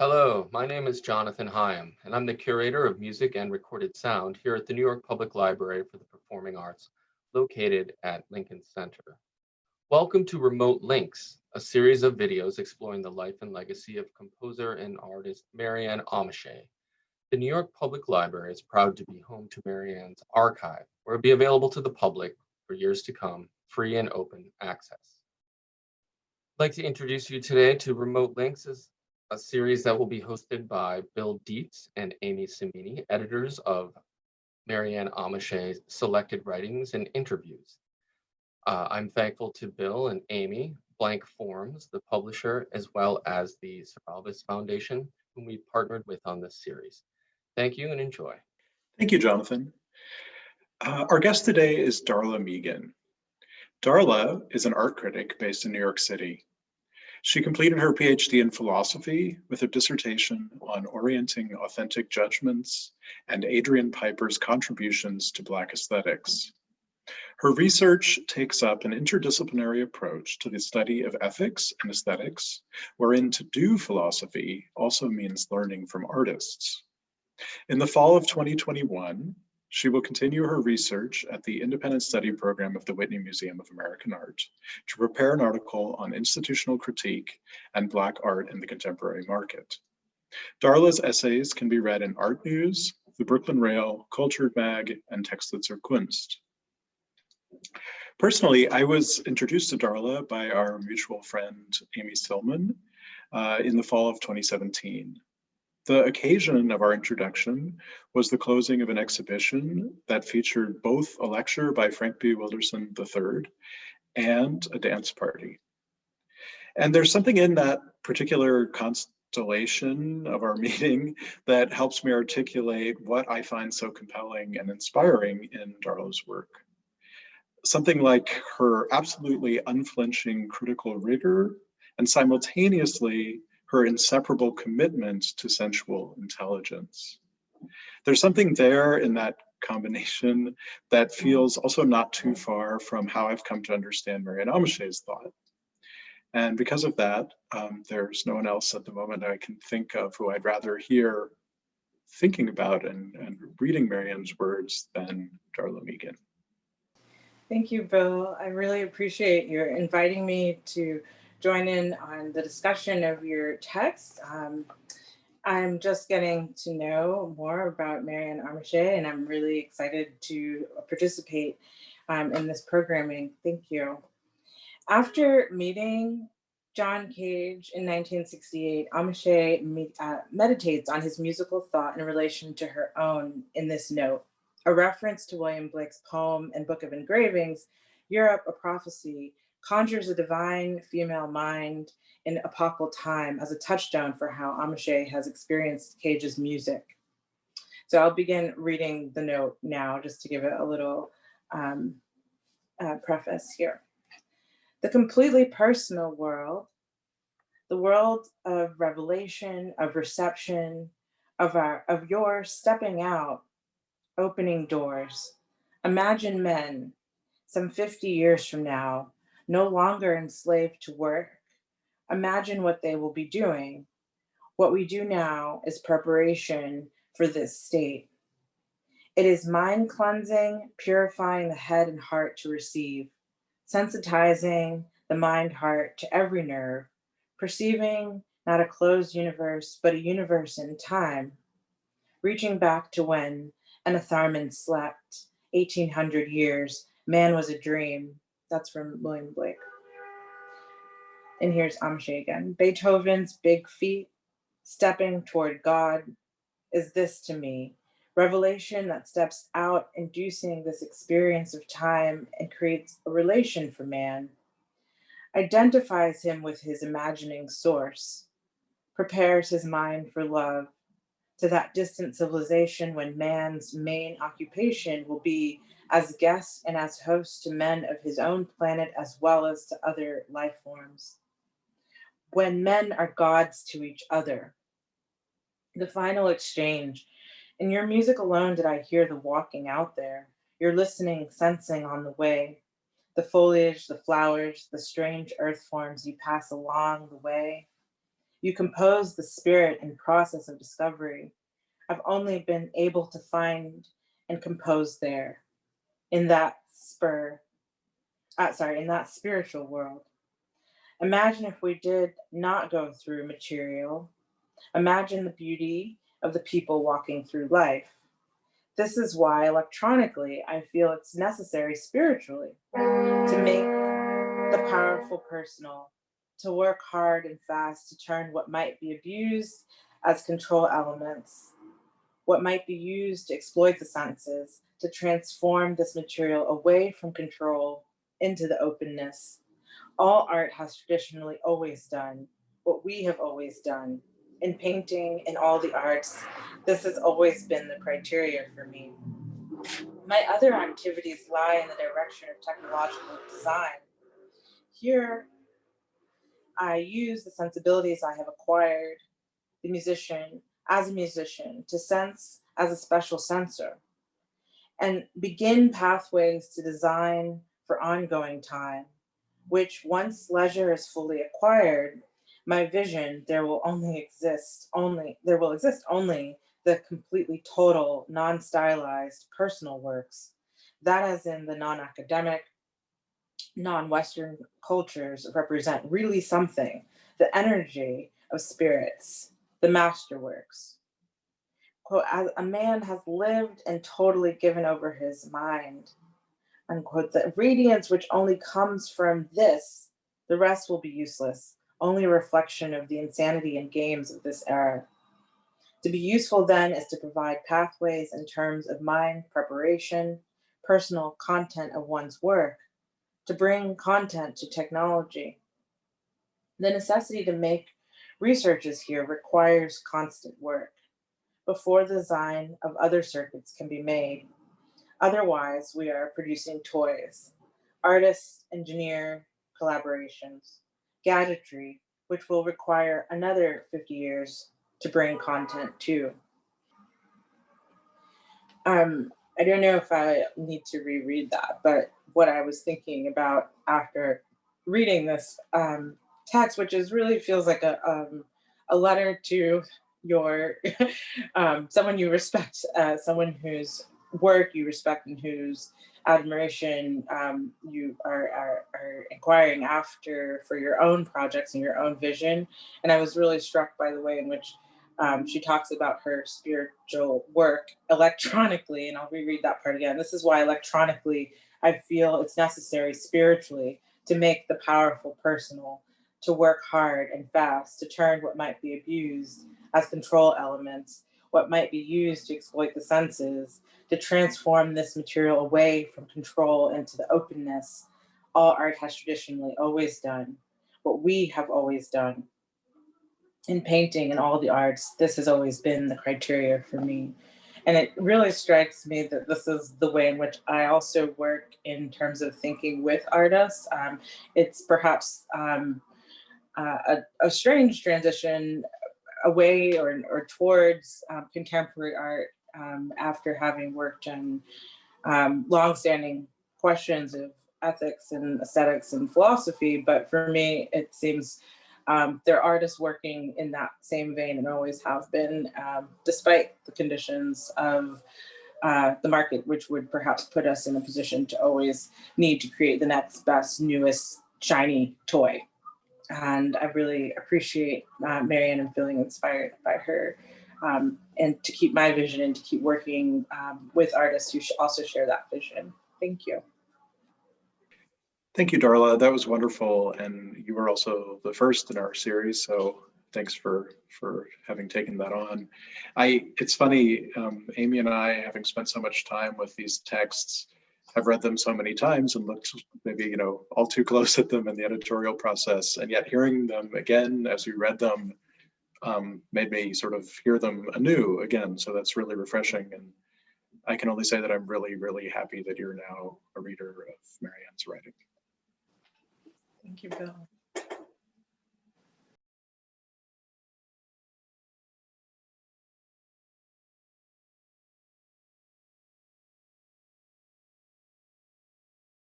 Hello, my name is Jonathan Hyam, and I'm the curator of music and recorded sound here at the New York Public Library for the Performing Arts, located at Lincoln Center. Welcome to Remote Links, a series of videos exploring the life and legacy of composer and artist Maryanne Amacher. The New York Public Library is proud to be home to Maryanne's archive, where it will be available to the public for years to come, free and open access. I'd like to introduce you today to Remote Links as a series that will be hosted by Bill Dietz and Amy Cimini, editors of Maryanne Amacher's selected writings and interviews. I'm thankful to Bill and Amy, Blank Forms, the publisher, as well as the Cervalvis Foundation, whom we partnered with on this series. Thank you and enjoy. Thank you, Jonathan. Our guest today is Darla Migan. Darla is an art critic based in New York City. She completed her PhD in philosophy with a dissertation on orienting authentic judgments and Adrian Piper's contributions to Black aesthetics. Her research takes up an interdisciplinary approach to the study of ethics and aesthetics, wherein to do philosophy also means learning from artists. In the fall of 2021, she will continue her research at the Independent Study Program of the Whitney Museum of American Art to prepare an article on institutional critique and Black art in the contemporary market. Darla's essays can be read in Art News, the Brooklyn Rail, CulturedMag, and Texte Kunst. Personally, I was introduced to Darla by our mutual friend, Amy Stillman, in the fall of 2017. The occasion of our introduction was the closing of an exhibition that featured both a lecture by Frank B. Wilderson III and a dance party. And there's something in that particular constellation of our meeting that helps me articulate what I find so compelling and inspiring in Darla's work. Something like her absolutely unflinching critical rigor and simultaneously her inseparable commitment to sensual intelligence. There's something there in that combination that feels also not too far from how I've come to understand Maryanne Amacher's thought. And because of that, there's no one else at the moment I can think of who I'd rather hear thinking about and reading Maryanne's words than Darla Migan. Thank you, Bill. I really appreciate your inviting me to join in on the discussion of your text. I'm just getting to know more about Maryanne Amacher, and I'm really excited to participate in this programming. Thank you. After meeting John Cage in 1968, Amacher meditates on his musical thought in relation to her own in this note, a reference to William Blake's poem and book of engravings, Europe, a Prophecy, conjures a divine female mind in epochal time as a touchstone for how Amacher has experienced Cage's music. So I'll begin reading the note now, just to give it a little preface here. The completely personal world, the world of revelation, of reception, of your stepping out, opening doors. Imagine men, some 50 years from now, no longer enslaved to work. Imagine what they will be doing. What we do now is preparation for this state. It is mind cleansing, purifying the head and heart to receive, sensitizing the mind heart to every nerve, perceiving not a closed universe, but a universe in time, reaching back to when Anatharman slept, 1800 years, man was a dream. That's from William Blake. And here's Amacher again. Beethoven's big feet, stepping toward God, is this to me. Revelation that steps out, inducing this experience of time and creates a relation for man, identifies him with his imagining source, prepares his mind for love, to that distant civilization when man's main occupation will be as guest and as host to men of his own planet as well as to other life forms. When men are gods to each other. The final exchange. In your music alone did I hear the walking out there, your listening, sensing on the way, the foliage, the flowers, the strange earth forms you pass along the way. You compose the spirit and process of discovery. I've only been able to find and compose there, in that in that spiritual world. Imagine if we did not go through material. Imagine the beauty of the people walking through life. This is why electronically I feel it's necessary spiritually to make the powerful personal, to work hard and fast to turn what might be abused as control elements, what might be used to exploit the senses, to transform this material away from control into the openness. All art has traditionally always done what we have always done. In painting, in all the arts, this has always been the criteria for me. My other activities lie in the direction of technological design. Here, I use the sensibilities I have acquired, the musician, as a musician, to sense as a special sensor, and begin pathways to design for ongoing time, which once leisure is fully acquired, my vision, there will exist only the completely total, non-stylized personal works. That as in the non-academic, non-Western cultures represent really something, the energy of spirits, the masterworks. Quote, as a man has lived and totally given over his mind, unquote, the radiance which only comes from this, the rest will be useless, only a reflection of the insanity and games of this era. To be useful then is to provide pathways in terms of mind preparation, personal content of one's work, to bring content to technology. The necessity to make researches here requires constant work before the design of other circuits can be made. Otherwise, we are producing toys, artist, engineer collaborations, gadgetry, which will require another 50 years to bring content to. I don't know if I need to reread that, but what I was thinking about after reading this text, which is really feels like a letter to your someone you respect, someone whose work you respect and whose admiration you are inquiring after for your own projects and your own vision. And I was really struck by the way in which she talks about her spiritual work electronically, and I'll reread that part again. This is why electronically I feel it's necessary spiritually to make the powerful personal, to work hard and fast, to turn what might be abused as control elements, what might be used to exploit the senses, to transform this material away from control into the openness all art has traditionally always done, what we have always done. In painting and all the arts, this has always been the criteria for me. And it really strikes me that this is the way in which I also work in terms of thinking with artists. It's perhaps a strange transition away or towards contemporary art after having worked on longstanding questions of ethics and aesthetics and philosophy. But for me, it seems they're artists working in that same vein and always have been, despite the conditions of the market, which would perhaps put us in a position to always need to create the next best, newest, shiny toy. And I really appreciate Maryanne and feeling inspired by her, and to keep my vision and to keep working with artists who also share that vision. Thank you. Thank you, Darla. That was wonderful. And you were also the first in our series. So thanks for having taken that on. It's funny, Amy and I, having spent so much time with these texts, have read them so many times and looked maybe, all too close at them in the editorial process. And yet hearing them again as we read them made me sort of hear them anew again. So that's really refreshing. And I can only say that I'm really, really happy that you're now a reader of